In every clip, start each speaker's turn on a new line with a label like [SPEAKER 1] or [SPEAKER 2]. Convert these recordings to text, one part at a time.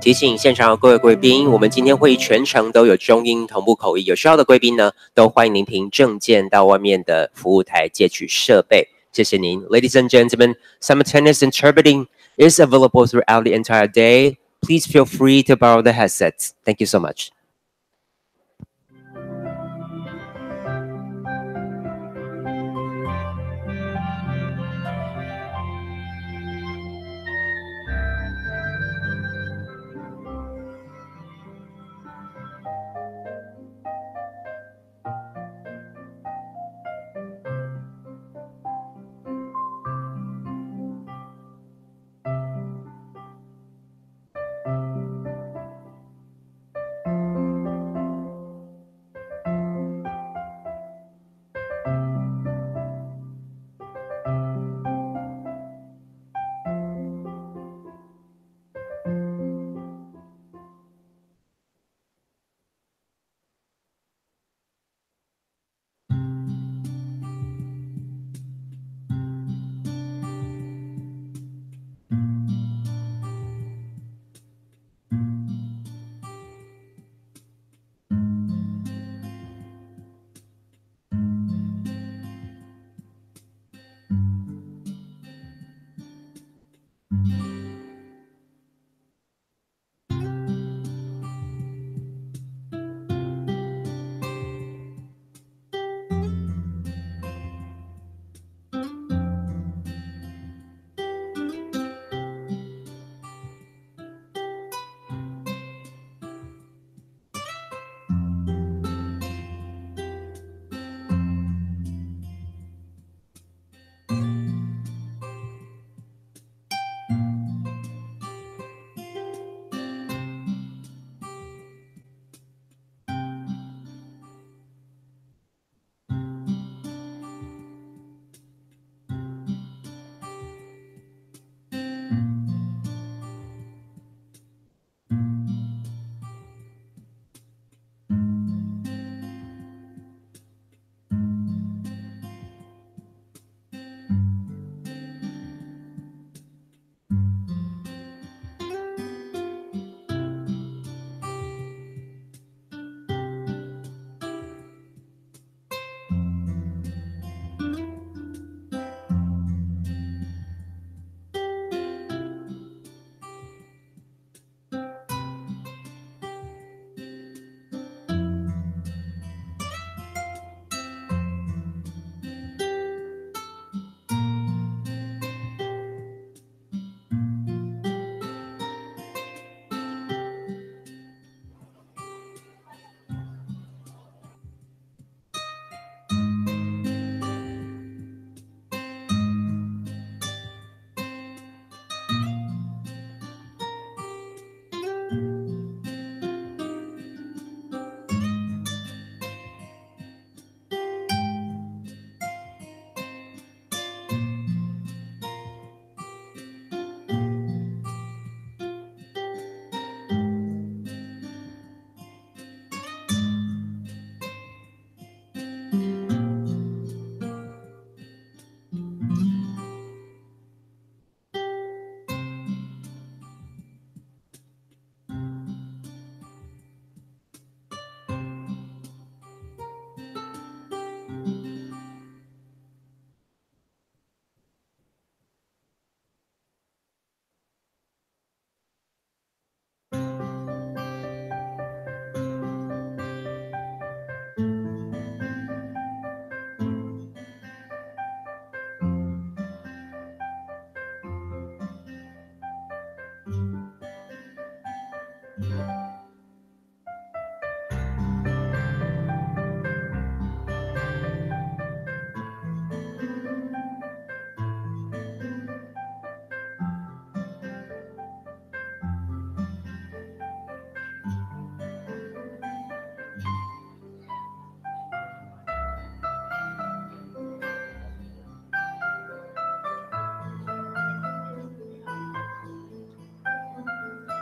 [SPEAKER 1] 提醒现场的各位贵宾，我们今天会议全程都有中英同步口译，有需要的贵宾呢，都欢迎您凭证件到外面的服务台借取设备。谢谢您 ，Ladies and gentlemen, simultaneous interpreting is available throughout the entire day. Please feel free to borrow the headsets. Thank you so much.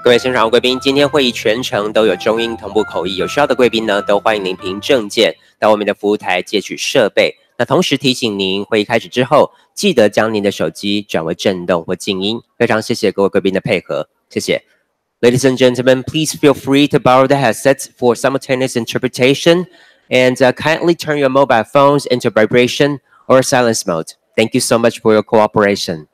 [SPEAKER 1] 各位现场贵宾，今天会议全程都有中英同步口译，有需要的贵宾呢，都欢迎您凭证件到我们的服务台借取设备。那同时提醒您，会议开始之后，记得将您的手机转为震动或静音。非常谢谢各位贵宾的配合，谢谢。Ladies and gentlemen, please feel free to borrow the headsets for simultaneous interpretation and kindly turn your mobile phones into vibration or silence mode. Thank you so much for your cooperation.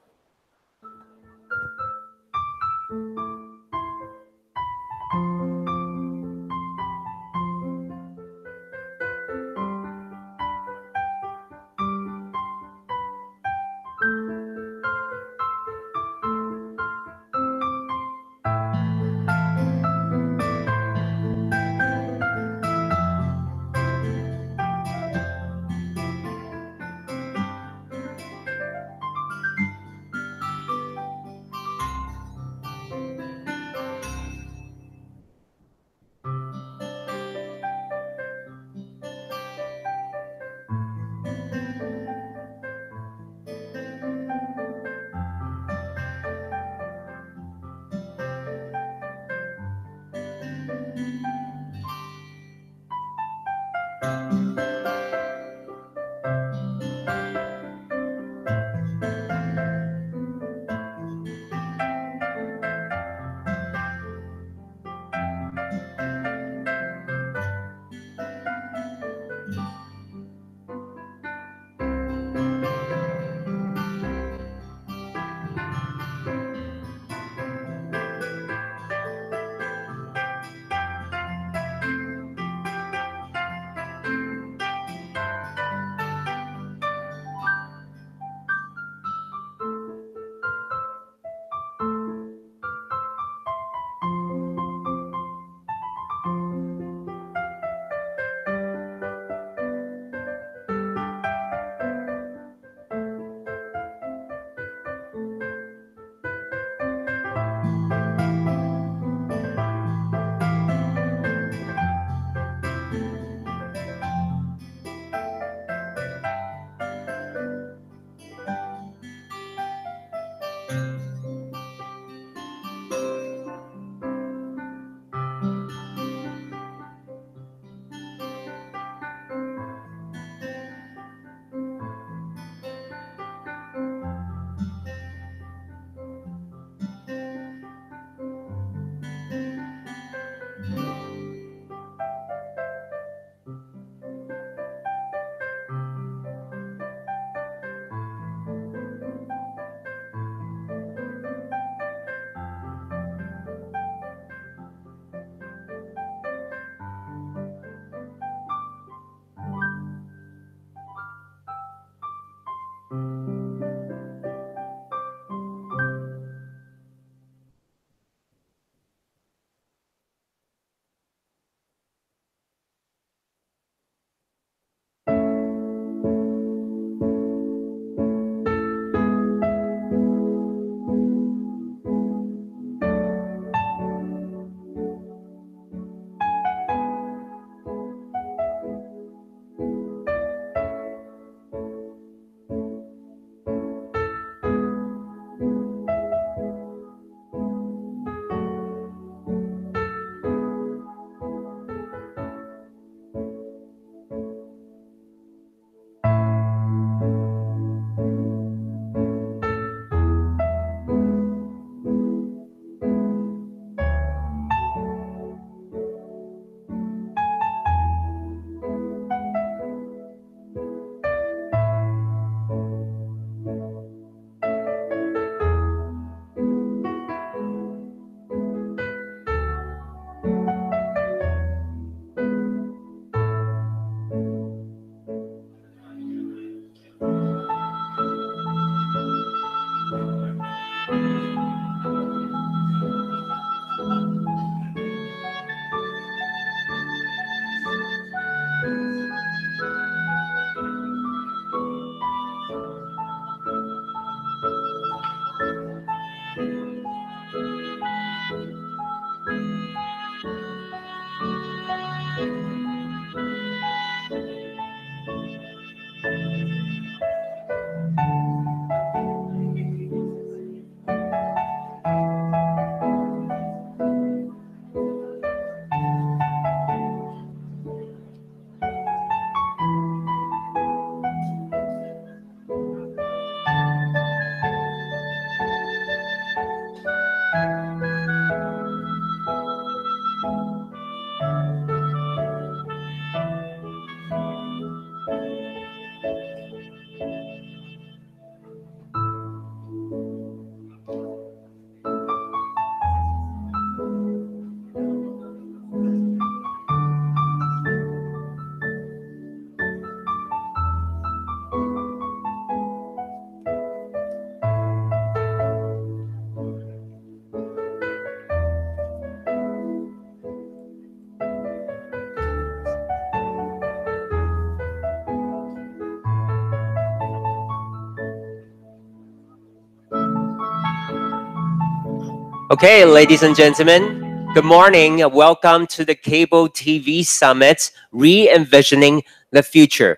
[SPEAKER 1] Okay, ladies and gentlemen, good morning. Welcome to the Cable TV Summit, Re-envisioning the Future.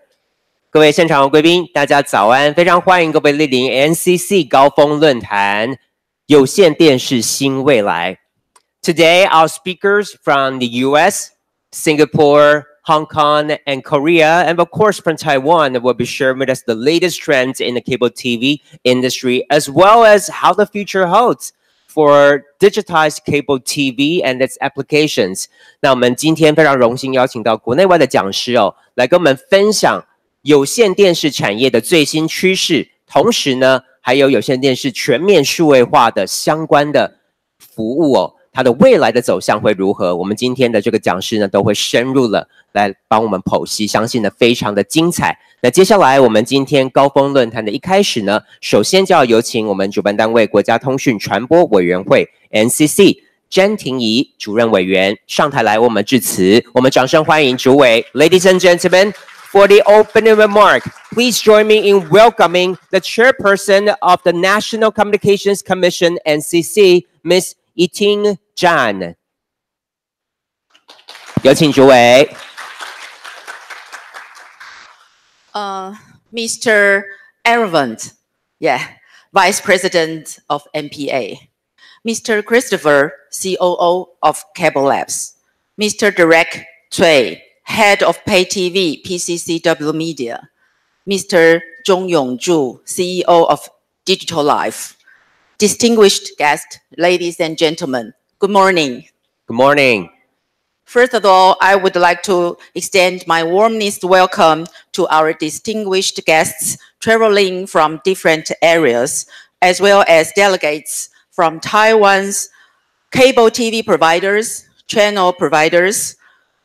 [SPEAKER 1] 各位现场贵宾，大家早安！非常欢迎各位莅临 Ncc 高峰论坛有线电视新未来。Today, our speakers from the US, Singapore, Hong Kong, and Korea, and of course from Taiwan, will be sharing with us the latest trends in the cable TV industry, as well as how the future holds for digitized cable TV and its applications. 那我们今天非常荣幸邀请到国内外的讲师来跟我们分享有线电视产业的最新趋势，同时呢，还有有线电视全面数位化的相关的服务它的未来的走向会如何？我们今天的这个讲师呢，都会深入了来帮我们剖析，相信呢非常的精彩。那接下来我们今天高峰论坛的一开始呢，首先就要有请我们主办单位国家通讯传播委员会 NCC 詹婷怡主任委员上台来为我们致辞。我们掌声欢迎主委 Ladies and gentlemen, for the opening remark, please join me in welcoming the chairperson of the National Communications Commission NCC, Ms. Yiting Zhan. 有请主委。
[SPEAKER 2] Mr. Aravind, Vice President of MPA. Mr. Christopher, COO of Cable Labs. Mr. Derek Cui, Head of Pay TV, PCCW Media. Mr. Zhong Yongzhu, CEO of Digital Life. Distinguished guests, ladies and gentlemen, good morning.
[SPEAKER 1] Good morning.
[SPEAKER 2] First of all, I would like to extend my warmest welcome to our distinguished guests traveling from different areas, as well as delegates from Taiwan's cable TV providers, channel providers,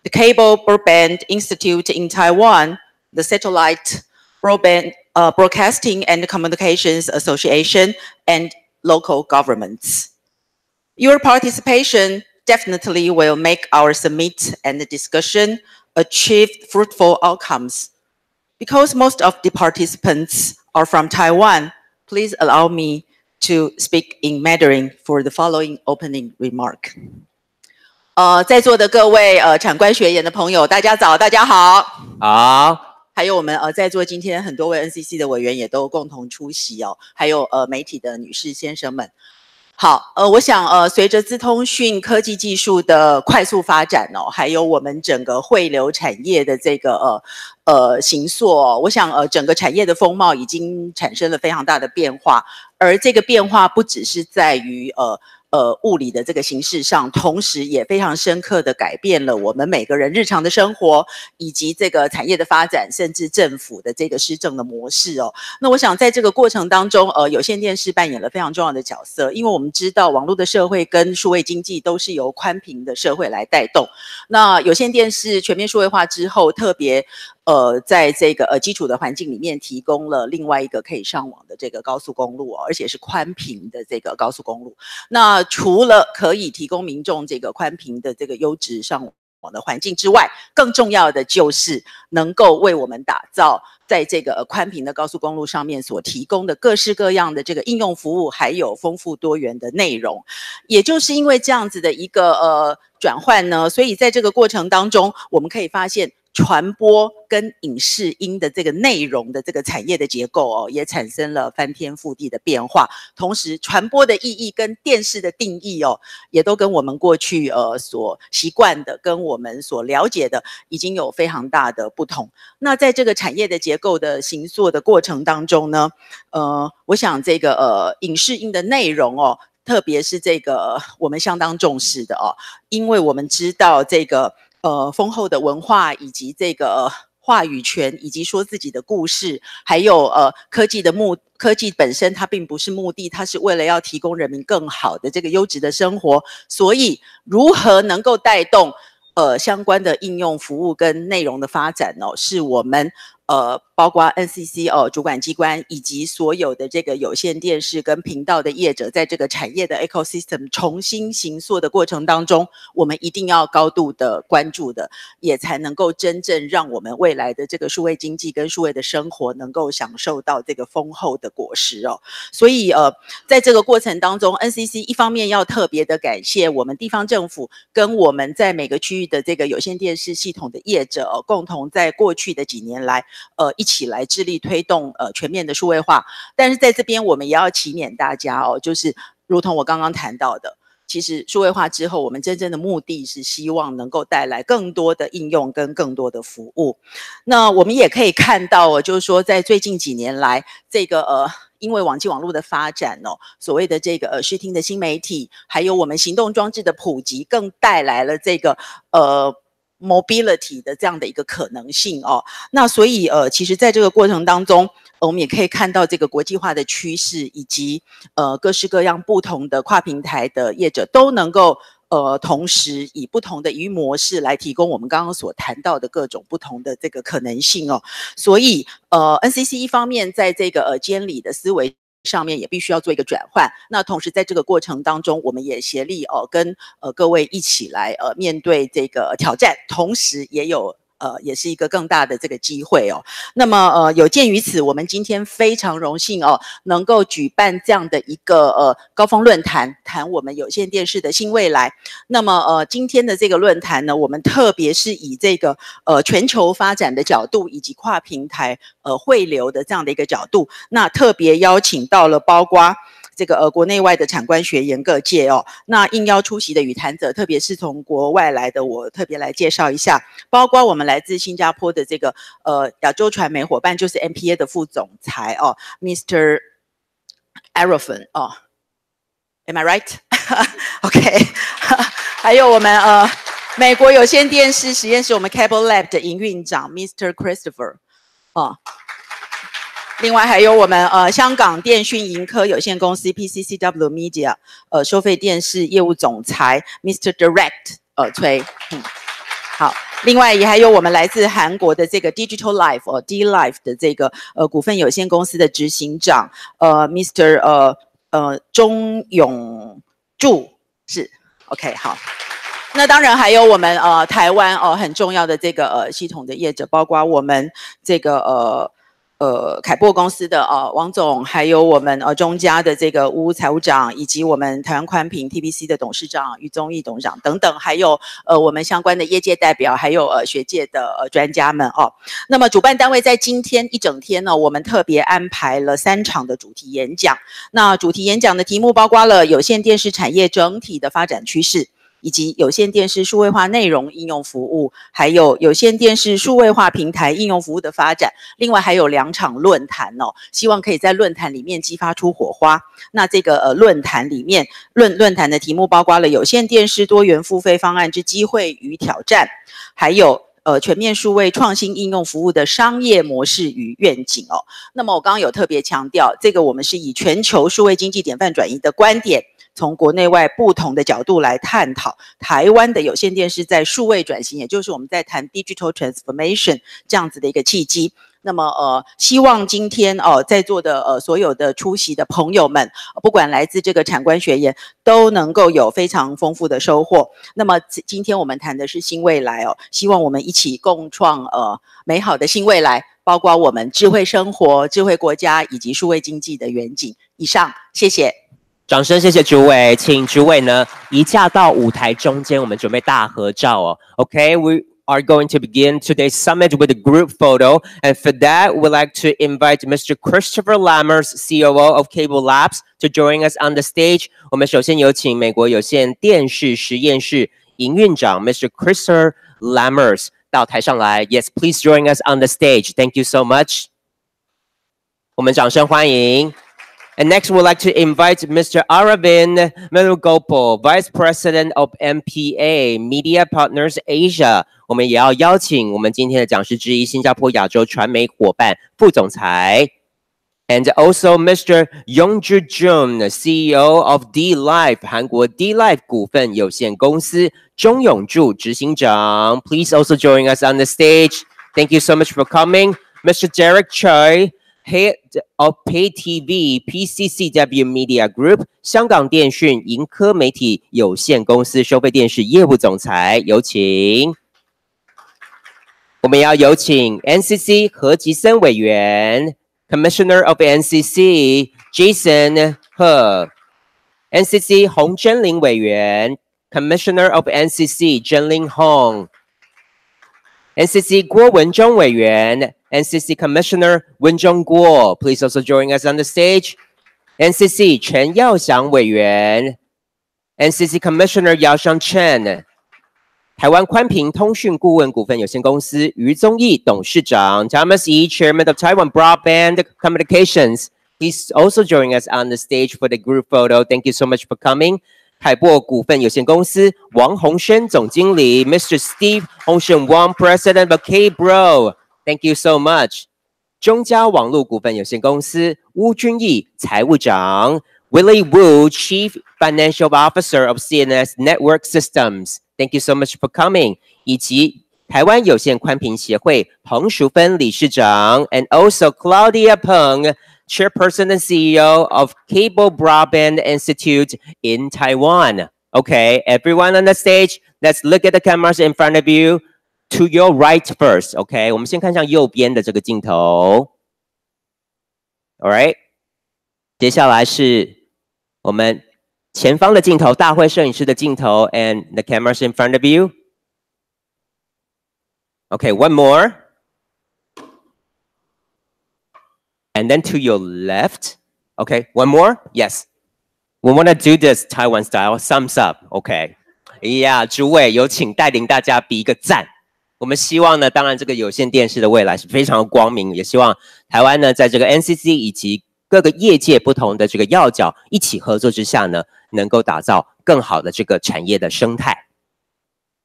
[SPEAKER 2] the Cable Broadband Institute in Taiwan, the Satellite Broadband Broadcasting and Communications Association, and local governments. Your participation definitely will make our summit and the discussion achieve fruitful outcomes. Because most of the participants are from Taiwan, please allow me to speak in Mandarin for the following opening remark. 在座的各位产官学研的朋友，大家早，大家好。
[SPEAKER 1] 好。
[SPEAKER 2] 还有我们在座今天很多位 NCC 的委员也都共同出席还有媒体的女士先生们。好，我想随着资通讯科技技术的快速发展还有我们整个汇流产业的这个形塑我想整个产业的风貌已经产生了非常大的变化，而这个变化不只是在于物理的这个形式上，同时也非常深刻的改变了我们每个人日常的生活，以及这个产业的发展，甚至政府的这个施政的模式那我想在这个过程当中，有线电视扮演了非常重要的角色，因为我们知道网络的社会跟数位经济都是由宽频的社会来带动。那有线电视全面数位化之后，特别在这个基础的环境里面提供了另外一个可以上网的这个高速公路而且是宽频的这个高速公路。那除了可以提供民众这个宽频的这个优质上网的环境之外，更重要的就是能够为我们打造在这个宽频的高速公路上面所提供的各式各样的这个应用服务，还有丰富多元的内容。也就是因为这样子的一个转换呢，所以在这个过程当中，我们可以发现传播跟影视音的这个内容的这个产业的结构也产生了翻天覆地的变化。同时，传播的意义跟电视的定义也都跟我们过去所习惯的、跟我们所了解的，已经有非常大的不同。那在这个产业的结构的形塑的过程当中呢，我想这个影视音的内容特别是这个我们相当重视的因为我们知道这个丰厚的文化以及这个话语权，以及说自己的故事，还有科技本身它并不是目的，它是为了要提供人民更好的这个优质的生活。所以如何能够带动相关的应用服务跟内容的发展是我们包括 NCC 主管机关以及所有的这个有线电视跟频道的业者，在这个产业的 ecosystem 重新形塑的过程当中，我们一定要高度的关注的，也才能够真正让我们未来的这个数位经济跟数位的生活能够享受到这个丰厚的果实哦。所以在这个过程当中 ，NCC 一方面要特别的感谢我们地方政府跟我们在每个区域的这个有线电视系统的业者共同在过去的几年来一起来致力推动全面的数位化，但是在这边我们也要祈勉大家哦，就是如同我刚刚谈到的，其实数位化之后，我们真正的目的是希望能够带来更多的应用跟更多的服务。那我们也可以看到哦，就是说在最近几年来，这个因为网际网络的发展哦，所谓的这个视听的新媒体，还有我们行动装置的普及，更带来了这个mobility 的这样的一个可能性哦。那所以其实在这个过程当中，我们也可以看到这个国际化的趋势，以及各式各样不同的跨平台的业者都能够同时以不同的营运模式来提供我们刚刚所谈到的各种不同的这个可能性哦。所以NCC 一方面在这个监理的思维上面也必须要做一个转换，那同时在这个过程当中，我们也协力跟各位一起来面对这个挑战，同时也是一个更大的这个机会哦。那么有鉴于此，我们今天非常荣幸哦，能够举办这样的一个高峰论坛，谈我们有线电视的新未来。那么今天的这个论坛呢，我们特别是以这个全球发展的角度，以及跨平台汇流的这样的一个角度，那特别邀请到了包括这个国内外的产官学研各界哦，那应邀出席的与谈者，特别是从国外来的，我特别来介绍一下，包括我们来自新加坡的这个亚洲传媒伙伴，就是 MPA 的副总裁哦 ，Mr. Aravind 哦 ，Am I right? OK 还有我们美国有线电视实验室我们 Cable Lab 的营运长 Mr. Christopher 哦。另外还有我们香港电讯盈科有限公司 PCCW Media 收费电视业务总裁 Mr. Direct 崔好，另外也还有我们来自韩国的这个 Digital Life D Life 的这个股份有限公司的执行长Mr. 钟永柱是 OK 好。那当然还有我们台湾很重要的这个系统的业者，包括我们这个凯擘公司的王总，还有我们中嘉的这个吴财务长，以及我们台湾宽频 TBC 的董事长于宗义董事长等等，还有我们相关的业界代表，还有学界的专家们哦。那么主办单位在今天一整天呢，我们特别安排了3场的主题演讲。那主题演讲的题目包括了有线电视产业整体的发展趋势，以及有线电视数位化内容应用服务，还有有线电视数位化平台应用服务的发展。另外还有2场论坛哦，希望可以在论坛里面激发出火花。那这个论坛里面论坛的题目包括了有线电视多元付费方案之机会与挑战，还有全面数位创新应用服务的商业模式与愿景哦。那么我刚刚有特别强调，这个我们是以全球数位经济典范转移的观点，从国内外不同的角度来探讨台湾的有线电视在数位转型，也就是我们在谈 digital transformation 这样子的一个契机。那么希望今天在座的所有的出席的朋友们，不管来自这个产官学研，都能够有非常丰富的收获。那么今天我们谈的是新未来哦，希望我们一起共创美好的新未来，包括我们智慧生活、智慧国家以及数位经济的远景。以上，谢谢。
[SPEAKER 1] 掌声谢谢主委，请主委呢移驾到舞台中间，我们准备大合照哦。Okay, we are going to begin today's summit with a group photo, and for that, we'd like to invite Mr. Christopher Lammers, COO of Cable Labs, to join us on the stage. 我们首先有请美国有线电视实验室营运长 Mr. Christopher Lammers 到台上来。Yes, please join us on the stage. Thank you so much. 我们掌声欢迎。And next, we'd like to invite Mr. Aravind Venugopal, Vice President of MPA Media Partners Asia. 我们也要邀请我们今天的讲师之一，新加坡亚洲传媒伙伴副总裁。And also Mr. Yongju Jun, CEO of D Life, 韩国 D Life 股份有限公司，钟永柱执行长。Please also join us on the stage. Thank you so much for coming. Mr. Derek Choi, Head of Pay TV PCCW Media Group 香港电讯盈科媒体有限公司收费电视业务总裁，有请。我们要有请 NCC 何吉森委员 ，Commissioner of NCC Jason He，NCC 洪真玲委员 ，Commissioner of NCC 真玲 Hong。NCC 郭文忠委员 ，NCC Commissioner 文忠郭 ，Please also join us on the stage。NCC 陈耀祥委员 ，NCC Commissioner 姚尚 Chen， 台湾宽频通讯顾问股份有限公司于宗义董事长 ，Thomas Yi Chairman of Taiwan Broadband Communications，Please also join us on the stage for the group photo. Thank you so much for coming. 海博股份有限公司王洪生总经理 ，Mr. Steve Hongshen Wang, President of K-Bro. Thank you so much. 中嘉网络股份有限公司邬君毅财务长 ，Willie Wu, Chief Financial Officer of CNS Network Systems. Thank you so much for coming. 以及台湾有线宽频协会彭淑芬理事长 ，and also Claudia Peng.Chairperson and CEO of Cable Broadband Institute in Taiwan. Okay, everyone on the stage, let's look at the cameras in front of you. To your right first, okay? 我们先看向右边的这个镜头。All right. 接下来是我们前方的镜头，大会摄影师的镜头 and the cameras in front of you. Okay, one more.And then to your left. Okay, one more? Yes. We want to do this Taiwan style. Thumbs up. Okay. 主委有请带领大家比一个赞。我们希望呢，当然这个有线电视的未来是非常的光明，也希望台湾呢，在这个 NCC 以及各个业界不同的这个要角一起合作之下呢，能够打造更好的这个产业的生态。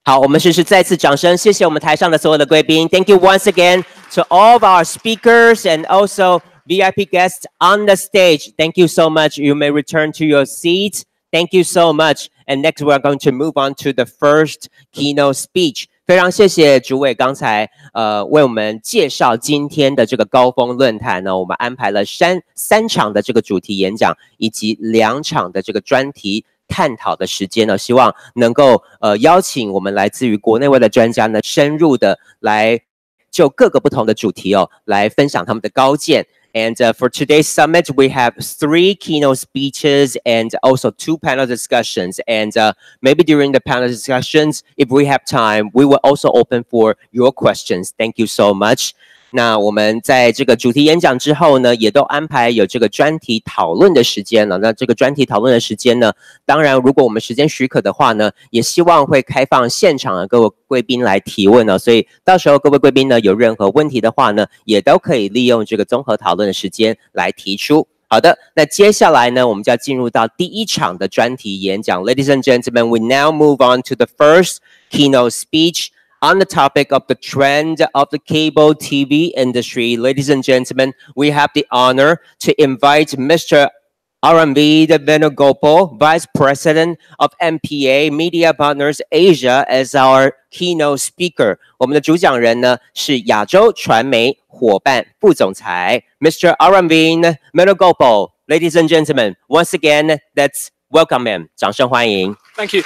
[SPEAKER 1] 好，我们试试再次掌声，谢谢我们台上的所有的贵宾。Thank you once again to all of our speakers and also VIP guests on the stage. Thank you so much. You may return to your seats. Thank you so much. And next, we're going to move on to the first keynote speech. 非常谢谢主委刚才为我们介绍今天的这个高峰论坛呢，我们安排了三场的这个主题演讲，以及2场的这个专题探讨的时间呢，希望能够邀请我们来自于国内外的专家呢，深入的来就各个不同的主题来分享他们的高见。And for today's summit, we have 3 keynote speeches and also 2 panel discussions. And maybe during the panel discussions, if we have time, we will also open for your questions. Thank you so much. 那我们在这个主题演讲之后呢，也都安排有这个专题讨论的时间了。那这个专题讨论的时间呢，当然如果我们时间许可的话呢，也希望会开放现场的各位贵宾来提问呢。所以到时候各位贵宾呢有任何问题的话呢，也都可以利用这个综合讨论的时间来提出。好的，那接下来呢，我们就要进入到第1场的专题演讲。Ladies and gentlemen, we now move on to the first keynote speech.On the topic of the trend of the cable TV industry, ladies and gentlemen, we have the honor to invite Mr. Aravind Venugopal, Vice President of MPA Media Partners Asia, as our keynote speaker. 我们的主讲人呢是亚洲传媒伙伴副总裁 Mr. Aravind Venugopal. Ladies and gentlemen, once again, let's welcome him. 掌声欢迎。
[SPEAKER 3] Thank you.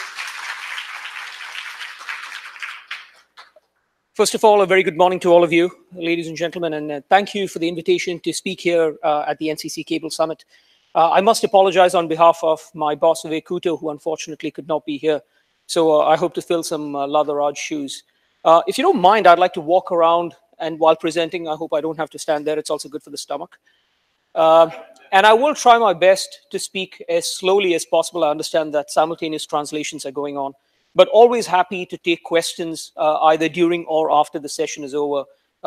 [SPEAKER 3] First of all, a very good morning to all of you, ladies and gentlemen, and thank you for the invitation to speak here at the NCC Cable Summit. I must apologize on behalf of my boss, Vivek Kuto, who unfortunately could not be here. So I hope to fill some Ladaraj shoes. If you don't mind, I'd like to walk around, and while presenting, I hope I don't have to stand there. It's also good for the stomach. And I will try my best to speak as slowly as possible. I understand that simultaneous translations are going on.But always happy to take questions either during or after the session is over.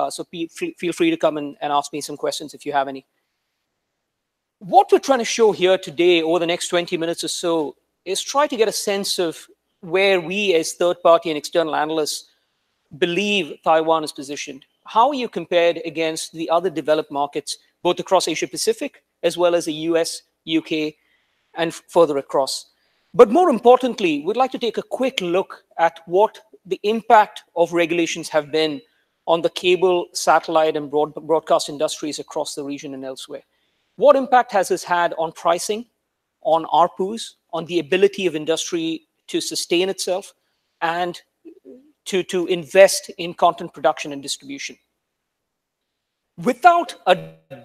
[SPEAKER 3] So feel free to come and ask me some questions if you have any. What we're trying to show here today over the next 20 minutes or so is try to get a sense of where we as third-party and external analysts believe Taiwan is positioned. How are you compared against the other developed markets, both across Asia-Pacific as well as the US, UK, and further across?But more importantly, we'd like to take a quick look at what the impact of regulations have been on the cable, satellite, and broadcast industries across the region and elsewhere. What impact has this had on pricing, on ARPUs, on the ability of industry to sustain itself, and to invest in content production and distribution? Without a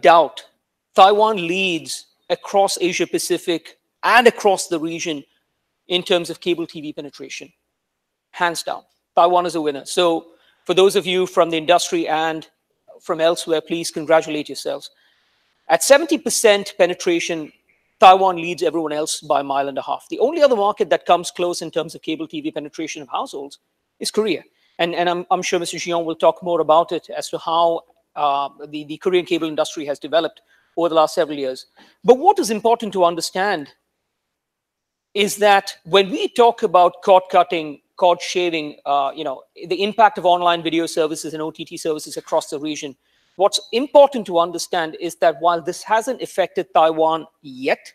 [SPEAKER 3] doubt, Taiwan leads across Asia Pacific and across the region in terms of cable TV penetration. Hands down, Taiwan is a winner. So for those of you from the industry and from elsewhere, please congratulate yourselves. At 70% penetration, Taiwan leads everyone else by a mile and a half. The only other market that comes close in terms of cable TV penetration of households is Korea. And I'm sure Mr. Jion will talk more about it as to how the Korean cable industry has developed over the last several years. But what is important to understand is that when we talk about cord cutting, cord shaving, the impact of online video services and OTT services across the region, what's important to understand is that while this hasn't affected Taiwan yet,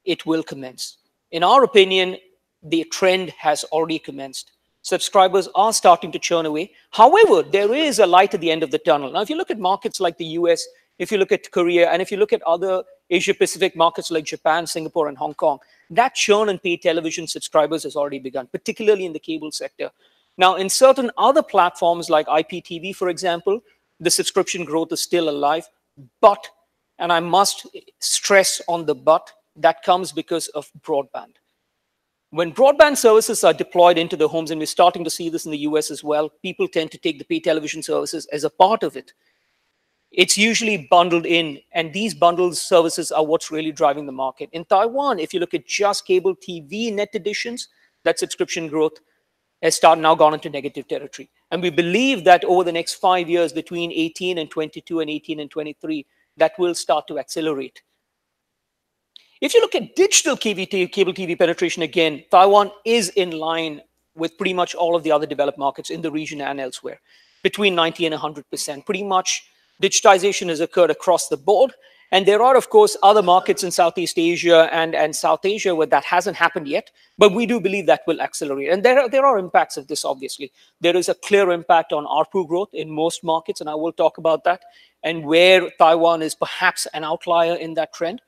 [SPEAKER 3] it will commence. In our opinion, the trend has already commenced. Subscribers are starting to churn away. However, there is a light at the end of the tunnel. Now, if you look at markets like the US, if you look at Korea, and if you look at other Asia-Pacific markets like Japan, Singapore, and Hong Kong, that churn in paid television subscribers has already begun, particularly in the cable sector. Now, in certain other platforms like IPTV, for example, the subscription growth is still alive. But, and I must stress on the but, that comes because of broadband. When broadband services are deployed into the homes, and we're starting to see this in the US as well, people tend to take the pay television services as a part of it. It's usually bundled in, and these bundled services are what's really driving the market. In Taiwan, if you look at just cable TV net additions, that subscription growth has now gone into negative territory. And we believe that over the next 5 years, between 18 and 22 and 18 and 23, that will start to accelerate. If you look at digital cable TV penetration, again, Taiwan is in line with pretty much all of the other developed markets in the region and elsewhere, between 90 and 100%. Pretty much digitization has occurred across the board. And there are, of course, other markets in Southeast Asia and South Asia where that hasn't happened yet. But we do believe that will accelerate. And there are impacts of this, obviously. There is a clear impact on ARPU growth in most markets, and I will talk about that, and where Taiwan is perhaps an outlier in that trend.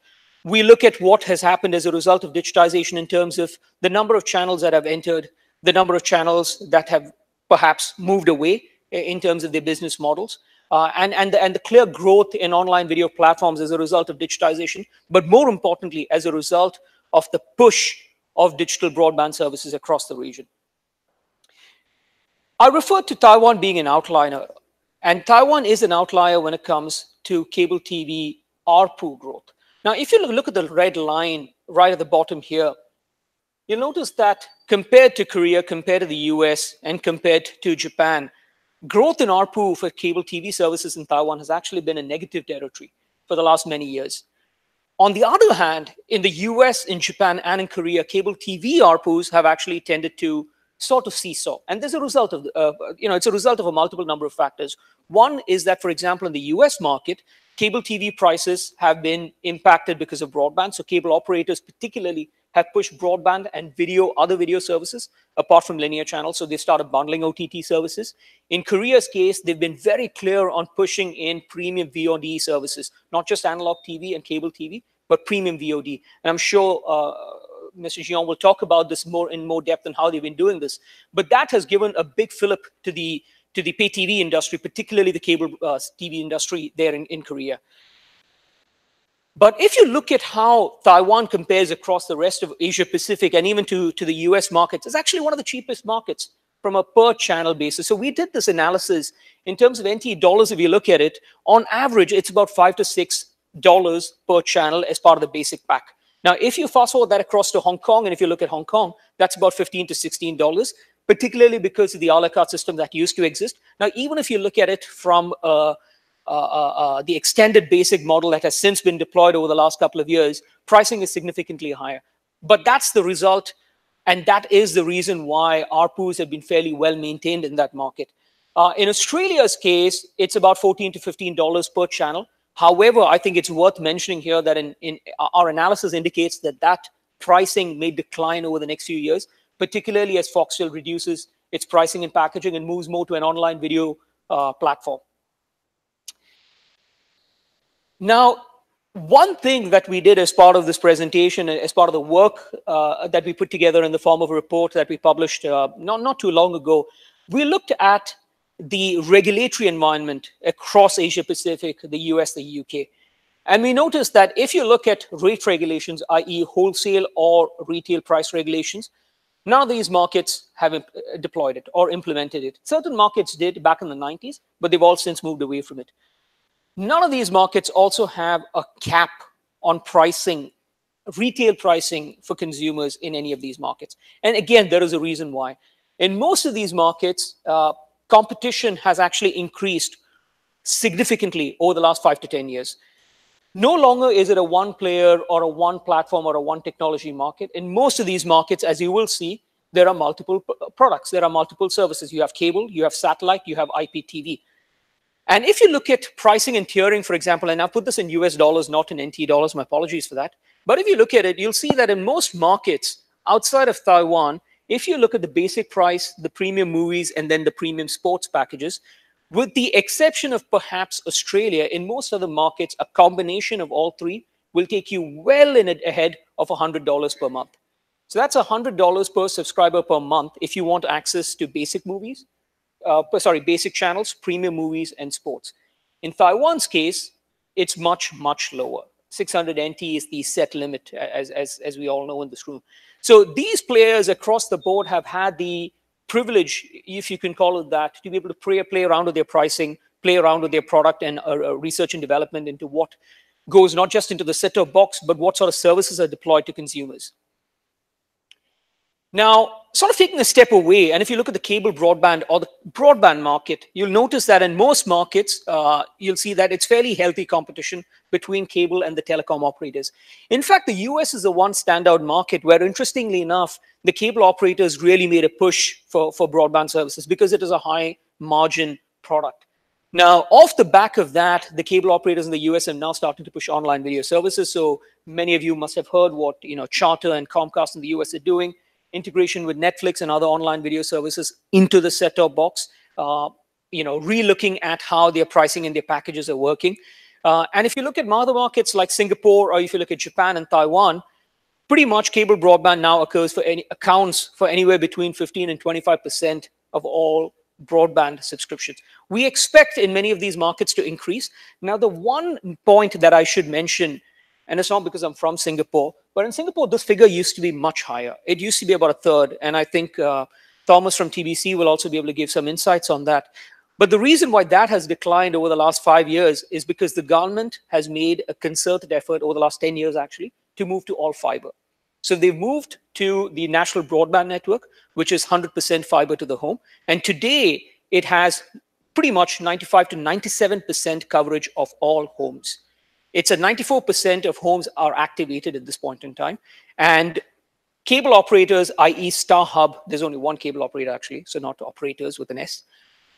[SPEAKER 3] We look at what has happened as a result of digitization in terms of the number of channels that have entered, the number of channels that have perhaps moved away in terms of their business models, and the clear growth in online video platforms as a result of digitization, but more importantly, as a result of the push of digital broadband services across the region. I referred to Taiwan being an outlier, and Taiwan is an outlier when it comes to cable TV ARPU growth. Now, if you look at the red line right at the bottom here, you'll notice that compared to Korea, compared to the US, and compared to Japan, growth in ARPU for cable TV services in Taiwan has actually been in negative territory for the last many years. On the other hand, in the US, in Japan, and in Korea, cable TV ARPUs have actually tended to sort of seesaw. And there's a result of, it's a result of a multiple number of factors. One is that, for example, in the US market, cable TV prices have been impacted because of broadband. So cable operators particularly have pushed broadband and other video services apart from linear channels. So they started bundling OTT services. In Korea's case, they've been very clear on pushing in premium VOD services, not just analog TV and cable TV, but premium VOD. And I'm sure Mr. Jion will talk about this in more depth and how they've been doing this. But that has given a big fillip to the pay TV industry, particularly the cable TV industry there in Korea. But if you look at how Taiwan compares across the rest of Asia Pacific and even to the US markets, it's actually one of the cheapest markets from a per channel basis. So we did this analysis in terms of NT dollars. If you look at it, on average, it's about $5 to $6 per channel as part of the basic pack. Now, if you fast forward that across to Hong Kong, and if you look at Hong Kong, that's about $15 to $16. Particularly because of the a la carte system that used to exist. Now, even if you look at it from the extended basic model that has since been deployed over the last couple of years, pricing is significantly higher. But that's the result, and that is the reason why ARPUs have been fairly well maintained in that market. In Australia's case, it's about $14 to $15 per channel. However, I think it's worth mentioning here that in our analysis indicates that pricing may decline over the next few years, particularly as Foxtel reduces its pricing and packaging and moves more to an online video platform. Now, one thing that we did as part of this presentation, as part of the work that we put together in the form of a report that we published not too long ago, we looked at the regulatory environment across Asia Pacific, the US, the UK. And we noticed that if you look at rate regulations, i.e. wholesale or retail price regulations, none of these markets have deployed it or implemented it. Certain markets did back in the 90s, but they've all since moved away from it. None of these markets also have a cap on pricing, retail pricing for consumers in any of these markets. And again, there is a reason why. In most of these markets, competition has actually increased significantly over the last 5 to 10 years. No longer is it a one player or a one platform or a one technology market. In most of these markets, as you will see, there are multiple products, there are multiple services. You have cable, you have satellite, you have IPTV. And if you look at pricing and tiering, for example, and I'll put this in US dollars, not in NT dollars, my apologies for that. But if you look at it, you'll see that in most markets outside of Taiwan, if you look at the basic price, the premium movies, and then the premium sports packages, with the exception of perhaps Australia, in most other markets, a combination of all three will take you well ahead of $100 per month. So that's $100 per subscriber per month if you want access to basic movies, basic channels, premium movies, and sports. In Taiwan's case, it's much, much lower. 600 NT is the set limit, as we all know in this room. So these players across the board have had the privilege, if you can call it that, to be able to play around with their pricing, play around with their product and research and development into what goes not just into the set-top box, but what sort of services are deployed to consumers. Now, sort of taking a step away, and if you look at the cable broadband or the broadband market, you'll notice that in most markets, you'll see that it's fairly healthy competition between cable and the telecom operators. In fact, the US is the one standout market where, interestingly enough, the cable operators really made a push for broadband services because it is a high margin product. Now, off the back of that, the cable operators in the US are now starting to push online video services. So many of you must have heard what Charter and Comcast in the US are doing. Integration with Netflix and other online video services into the set-top box, re-looking at how their pricing and their packages are working. And if you look at other markets like Singapore, or if you look at Japan and Taiwan, pretty much cable broadband now accounts for anywhere between 15 and 25% of all broadband subscriptions. We expect in many of these markets to increase. Now, the one point that I should mention, and it's not because I'm from Singapore, but in Singapore, this figure used to be much higher. It used to be about a third. And I think Thomas from TBC will also be able to give some insights on that. But the reason why that has declined over the last 5 years is because the government has made a concerted effort over the last 10 years, actually, to move to all fiber. So they've moved to the national broadband network, which is 100% fiber to the home. And today, it has pretty much 95 to 97% coverage of all homes. It's at 94% of homes are activated at this point in time. And cable operators, i.e. StarHub, there's only one cable operator actually, so not operators with an S.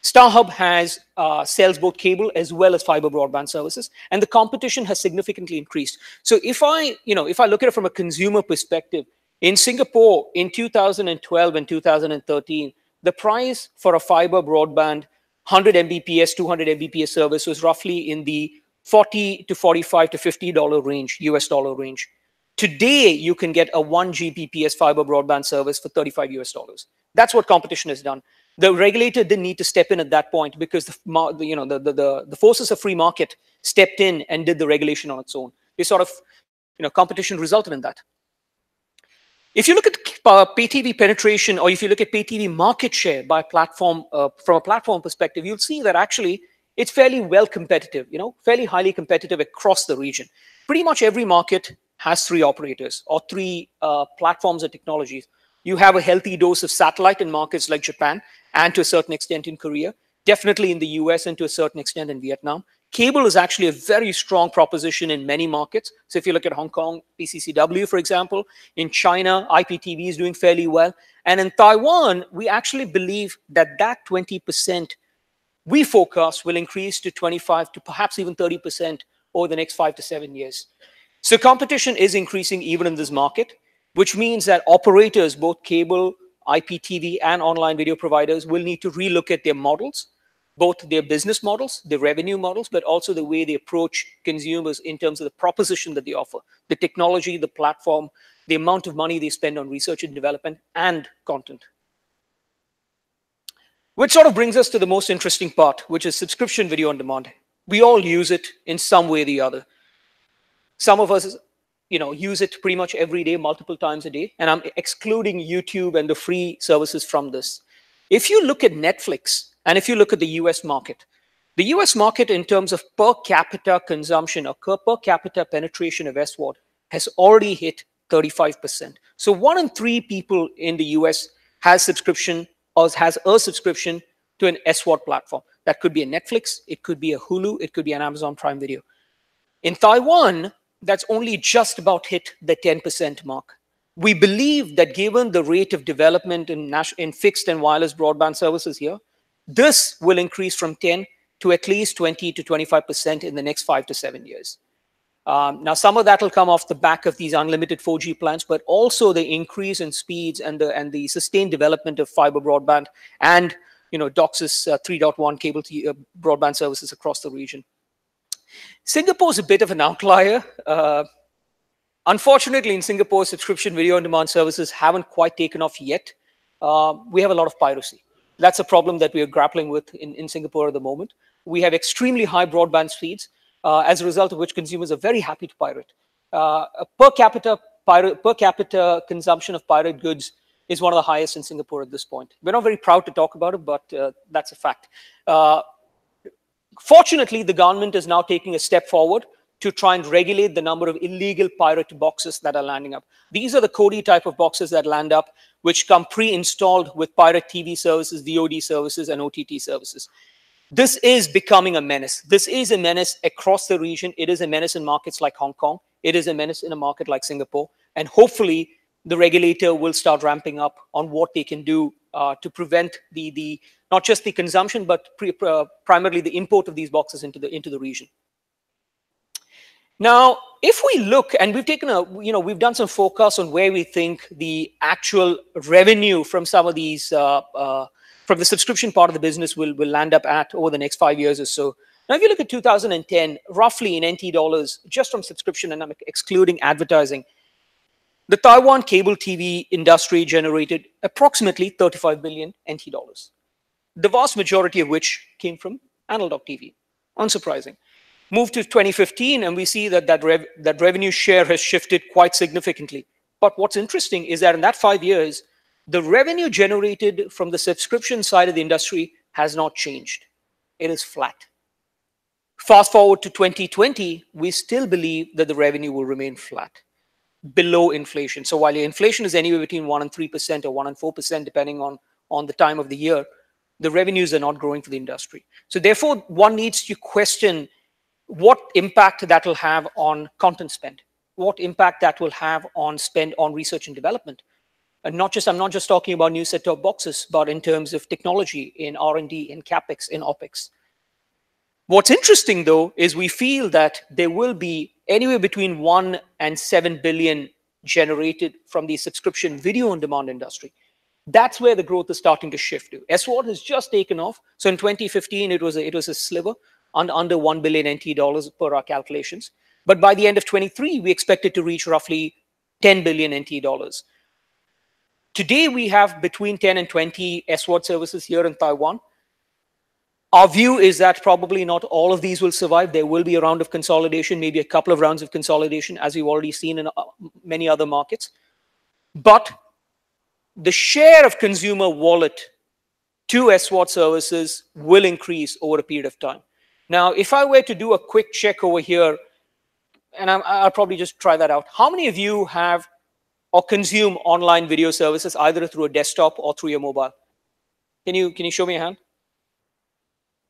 [SPEAKER 3] StarHub sells both cable as well as fiber broadband services, and the competition has significantly increased. So if I look at it from a consumer perspective, in Singapore in 2012 and 2013, the price for a fiber broadband 100 Mbps, 200 Mbps service was roughly in the $40 to $45 to $50 range, US dollar range. Today, you can get a 1 Gbps fiber broadband service for $35 US. That's what competition has done. The regulator didn't need to step in at that point because the forces of free market stepped in and did the regulation on its own. They sort of, competition resulted in that. If you look at pay TV penetration, or if you look at pay TV market share by platform, from a platform perspective, you'll see that actually it's fairly well competitive, fairly highly competitive across the region. Pretty much every market has 3 operators or 3 platforms or technologies. You have a healthy dose of satellite in markets like Japan and to a certain extent in Korea, definitely in the US and to a certain extent in Vietnam. Cable is actually a very strong proposition in many markets. So if you look at Hong Kong, PCCW, for example, in China, IPTV is doing fairly well. And in Taiwan, we actually believe that 20% we forecast will increase to 25 to perhaps even 30% over the next 5 to 7 years. So competition is increasing even in this market, which means that operators, both cable, IPTV, and online video providers will need to relook at their models, both their business models, their revenue models, but also the way they approach consumers in terms of the proposition that they offer, the technology, the platform, the amount of money they spend on research and development, and content. Which sort of brings us to the most interesting part, which is subscription video on demand. We all use it in some way or the other. Some of us, use it pretty much every day, multiple times a day, and I'm excluding YouTube and the free services from this. If you look at Netflix, and if you look at the US market in terms of per capita consumption or per capita penetration of SVOD has already hit 35%. So 1 in 3 people in the US has subscription or has a subscription to an SVOD platform. That could be a Netflix, it could be a Hulu, it could be an Amazon Prime Video. In Taiwan, that's only just about hit the 10% mark. We believe that given the rate of development in fixed and wireless broadband services here, this will increase from 10 to at least 20 to 25% in the next 5 to 7 years. Now, some of that will come off the back of these unlimited 4G plans, but also the increase in speeds and the sustained development of fiber broadband and DOCSIS 3.1 cable broadband services across the region. Singapore is a bit of an outlier. Unfortunately, in Singapore, subscription video on demand services haven't quite taken off yet. We have a lot of piracy. That's a problem that we are grappling with in Singapore at the moment. We have extremely high broadband speeds, as a result of which consumers are very happy to pirate. Per capita consumption of pirate goods is one of the highest in Singapore at this point. We're not very proud to talk about it, but that's a fact. Fortunately, the government is now taking a step forward to try and regulate the number of illegal pirate boxes that are landing up. These are the Kodi type of boxes that land up, which come pre-installed with pirate TV services, VOD services, and OTT services. This is becoming a menace. This is a menace across the region. It is a menace in markets like Hong Kong. It is a menace in a market like Singapore. And hopefully, the regulator will start ramping up on what they can do to prevent not just the consumption, but primarily the import of these boxes into the region. Now, if we look, and we've taken we've done some forecasts on where we think the actual revenue from some of these, from the subscription part of the business will land up at over the next 5 years or so. Now, if you look at 2010, roughly in NT dollars, just from subscription, and I'm excluding advertising, the Taiwan cable TV industry generated approximately 35 billion NT dollars, the vast majority of which came from analog TV. Unsurprising. Move to 2015, and we see that revenue share has shifted quite significantly. But what's interesting is that in that 5 years, the revenue generated from the subscription side of the industry has not changed. It is flat. Fast forward to 2020, we still believe that the revenue will remain flat, below inflation. So while your inflation is anywhere between 1 and 3% or 1 and 4%, depending on the time of the year, the revenues are not growing for the industry. So therefore, one needs to question what impact that will have on content spend, what impact that will have on spend on research and development. And I'm not just talking about new set-top boxes, but in terms of technology, in R&D, in CapEx, in OpEx. What's interesting, though, is we feel that there will be anywhere between 1 and 7 billion generated from the subscription video on demand industry. That's where the growth is starting to shift to. SVOD has just taken off. So in 2015, it was a sliver, under 1 billion NT dollars per our calculations. But by the end of 23, we expect it to reach roughly 10 billion NT dollars. Today, we have between 10 and 20 SVOD services here in Taiwan. Our view is that probably not all of these will survive. There will be a round of consolidation, maybe a couple of rounds of consolidation, as we've already seen in many other markets. But the share of consumer wallet to SVOD services will increase over a period of time. Now, if I were to do a quick check over here, and I'll probably just try that out. How many of you have or consume online video services either through a desktop or through your mobile? Can you show me a hand?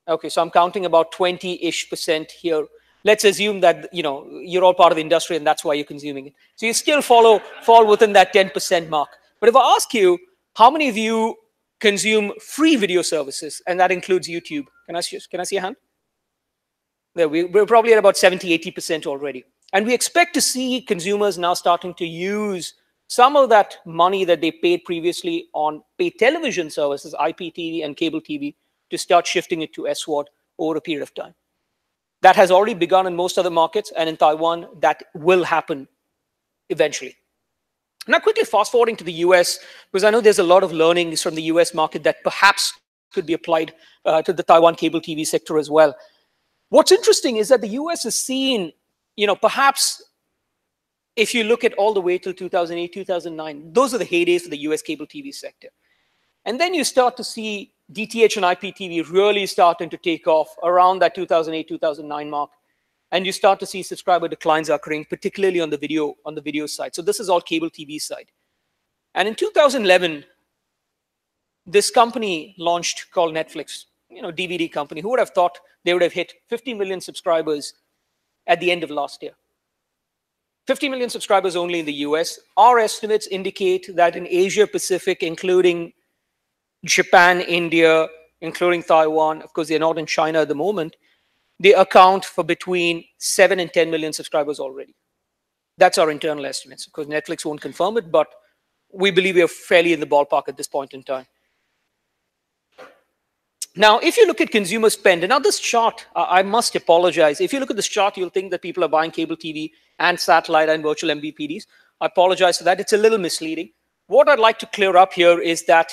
[SPEAKER 3] Okay, so I'm counting about 20-ish% here. Let's assume that you're all part of the industry and that's why you're consuming it. So you still fall within that 10% mark. But if I ask you, how many of you consume free video services, and that includes YouTube? Can I see a hand? There, we're probably at about 70-80% already. And we expect to see consumers now starting to use some of that money that they paid previously on paid television services, IPTV and cable TV, to start shifting it to SWOT over a period of time. That has already begun in most other markets, and in Taiwan, that will happen eventually. Now, quickly fast forwarding to the US, because I know there's a lot of learnings from the US market that perhaps could be applied to the Taiwan cable TV sector as well. What's interesting is that the US has seen, perhaps if you look at all the way till 2008, 2009, those are the heydays for the US cable TV sector. And then you start to see DTH and IPTV really starting to take off around that 2008, 2009 mark. And you start to see subscriber declines occurring, particularly on the video side. So this is all cable TV side. And in 2011, this company launched called Netflix, DVD company. Who would have thought they would have hit 50 million subscribers at the end of last year? 50 million subscribers only in the US. Our estimates indicate that in Asia Pacific, including Japan, India, including Taiwan, of course, they're not in China at the moment, they account for between 7 and 10 million subscribers already. That's our internal estimates. Of course, Netflix won't confirm it, but we believe we are fairly in the ballpark at this point in time. Now, if you look at consumer spend, and now this chart, I must apologize. If you look at this chart, you'll think that people are buying cable TV and satellite and virtual MVPDs. I apologize for that. It's a little misleading. What I'd like to clear up here is that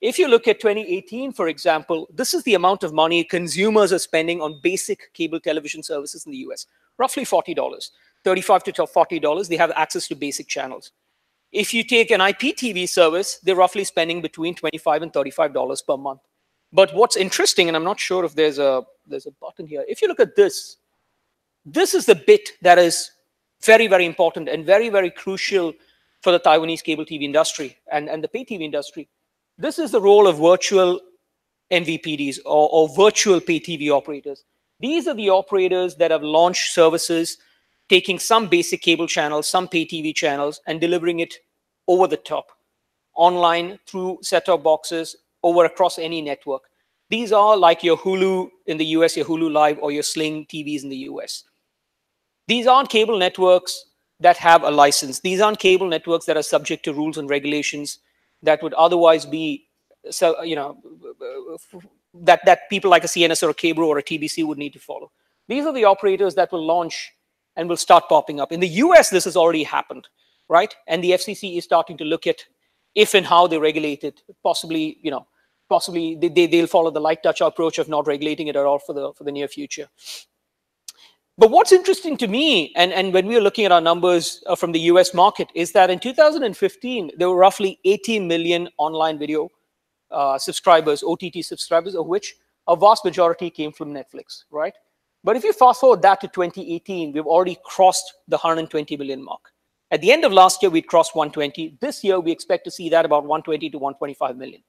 [SPEAKER 3] if you look at 2018, for example, this is the amount of money consumers are spending on basic cable television services in the US, roughly $40, $35 to $40. They have access to basic channels. If you take an IPTV service, they're roughly spending between $25 and $35 per month. But what's interesting, and I'm not sure if there's a button here. If you look at this, this is the bit that is very, very important and very, very crucial for the Taiwanese cable TV industry and the pay TV industry. This is the role of virtual MVPDs or virtual pay TV operators. These are the operators that have launched services, taking some basic cable channels, some pay TV channels, and delivering it over the top, online, through set-top boxes, over across any network. These are like your Hulu in the US, your Hulu Live, or your Sling TVs in the US. These aren't cable networks that have a license. These aren't cable networks that are subject to rules and regulations that would otherwise be, that people like a CNS or a Cable or a TBC would need to follow. These are the operators that will launch and will start popping up. In the US, this has already happened, right? And the FCC is starting to look at if and how they regulate it. Possibly, they'll follow the light touch approach of not regulating it at all for the near future. But what's interesting to me, and when we are looking at our numbers from the US market, is that in 2015, there were roughly 80 million online video subscribers, OTT subscribers, of which a vast majority came from Netflix, right? But if you fast forward that to 2018, we've already crossed the 120 million mark. At the end of last year, we crossed 120. This year, we expect to see that about 120 to 125 million.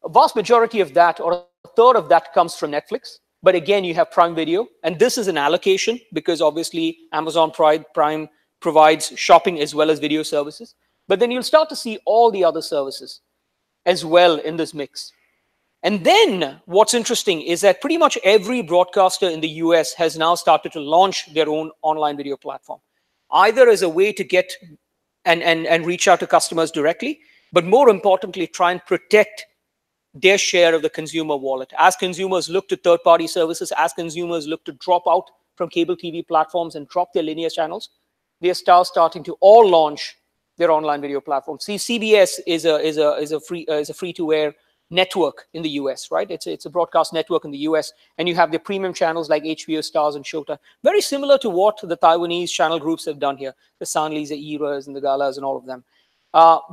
[SPEAKER 3] A vast majority of that, or a third of that, comes from Netflix. But again, you have Prime Video, and this is an allocation because obviously Amazon Prime provides shopping as well as video services. But then you'll start to see all the other services as well in this mix. And then what's interesting is that pretty much every broadcaster in the US has now started to launch their own online video platform, either as a way to get and reach out to customers directly, but more importantly, try and protect their share of the consumer wallet. As consumers look to third-party services, as consumers look to drop out from cable TV platforms and drop their linear channels, they are starting to all launch their online video platform. See, CBS is a free-to-air network in the US, right? It's a broadcast network in the US, and you have the premium channels like HBO, Stars, and Showtime. Very similar to what the Taiwanese channel groups have done here, the Sanlis, the Eras, and the Galas, and all of them.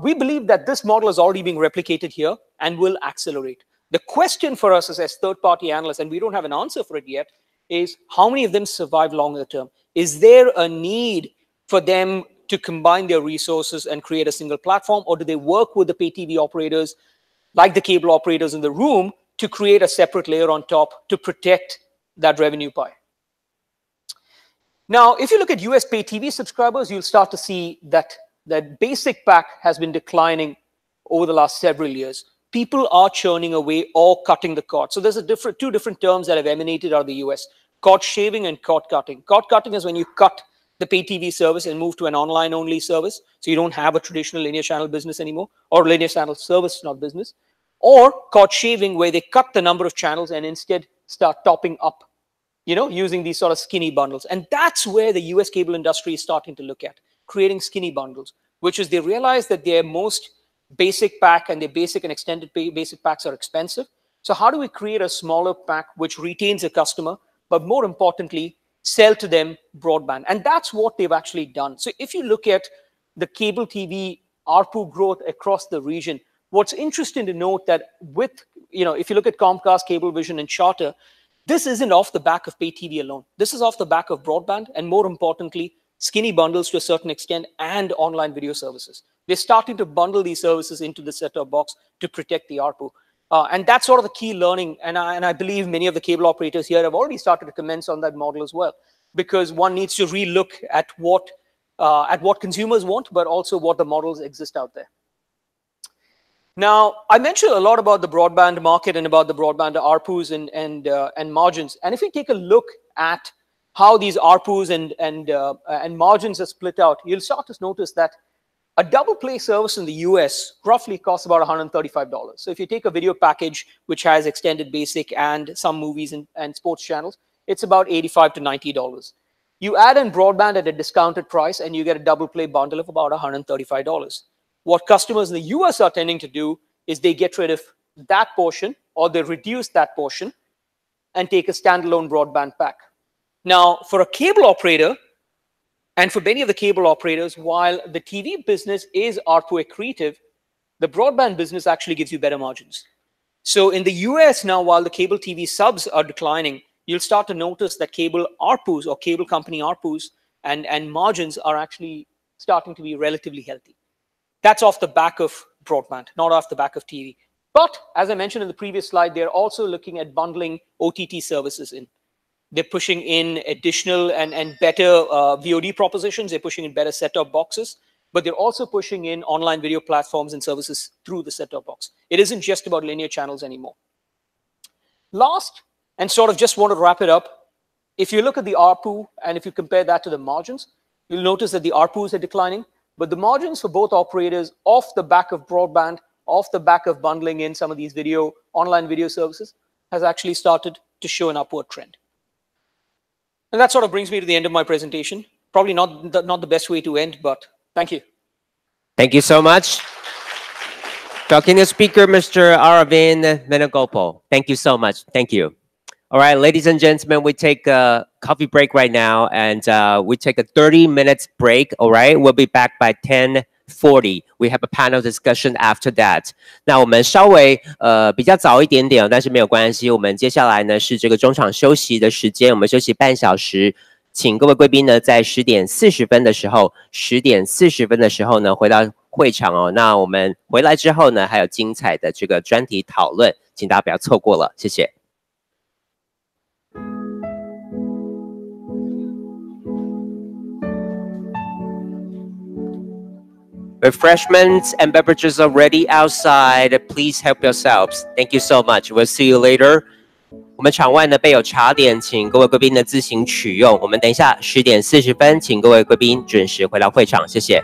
[SPEAKER 3] We believe that this model is already being replicated here and will accelerate. The question for us as third-party analysts, and we don't have an answer for it yet, is how many of them survive longer term? Is there a need for them to combine their resources and create a single platform, or do they work with the pay TV operators, like the cable operators in the room, to create a separate layer on top to protect that revenue pie? Now, if you look at US pay TV subscribers, you'll start to see that that basic pack has been declining over the last several years. People are churning away or cutting the cord. So there's two different terms that have emanated out of the US: cord shaving and cord cutting. Cord cutting is when you cut the pay TV service and move to an online-only service, so you don't have a traditional linear channel business anymore, or linear channel service, not business. or cord shaving, where they cut the number of channels and instead start topping up, using these sort of skinny bundles. And that's where the US cable industry is starting to look at, creating skinny bundles, which is they realize that their most basic pack and their basic and extended basic packs are expensive. So how do we create a smaller pack which retains a customer, but more importantly, sell to them broadband? And that's what they've actually done. So if you look at the cable TV ARPU growth across the region, what's interesting to note that with, if you look at Comcast, Cablevision, and Charter, this isn't off the back of pay TV alone. This is off the back of broadband, and more importantly, skinny bundles to a certain extent, and online video services. They're starting to bundle these services into the set-top box to protect the ARPU. And that's sort of the key learning. And I believe many of the cable operators here have already started to commence on that model as well, because one needs to relook at what consumers want, but also what the models exist out there. Now, I mentioned a lot about the broadband market and about the broadband ARPUs and margins. And if we take a look at how these ARPUs and margins are split out, you'll start to notice that a double play service in the US roughly costs about $135. So if you take a video package which has extended basic and some movies and sports channels, it's about $85 to $90. You add in broadband at a discounted price and you get a double play bundle of about $135. What customers in the US are tending to do is they get rid of that portion, or they reduce that portion and take a standalone broadband pack. Now, for a cable operator, and for many of the cable operators, while the TV business is ARPU accretive, the broadband business actually gives you better margins. So in the US now, while the cable TV subs are declining, you'll start to notice that cable ARPUs, or cable company ARPUs, and margins are actually starting to be relatively healthy. That's off the back of broadband, not off the back of TV. But as I mentioned in the previous slide, they're also looking at bundling OTT services in. They're pushing in additional and better VOD propositions. They're pushing in better set-top boxes, but they're also pushing in online video platforms and services through the set-top box. It isn't just about linear channels anymore. Last, and sort of just want to wrap it up, if you look at the ARPU and if you compare that to the margins, you'll notice that the ARPUs are declining, but the margins for both operators off the back of broadband, off the back of bundling in some of these online video services, has actually started to show an upward trend. And that sort of brings me to the end of my presentation. Probably not the best way to end, but thank you.
[SPEAKER 1] Thank you so much. Talking to speaker, Mr. Aravind Venugopal. Thank you so much. Thank you. All right, ladies and gentlemen, we take a coffee break right now, and we take a 30 minutes break. All right, we'll be back by 10:40. We have a panel discussion after that. 那我们稍微比较早一点点，但是没有关系。我们接下来呢是这个中场休息的时间，我们休息半小时。请各位贵宾呢在10点40分的时候呢回到会场哦。那我们回来之后呢还有精彩的这个专题讨论，请大家不要错过了，谢谢。Refreshments and beverages are ready outside. Please help yourselves. Thank you so much. We'll see you later. 我们场外呢备有茶点，请各位贵宾呢自行取用。我们等一下10点40分，请各位贵宾准时回到会场，谢谢。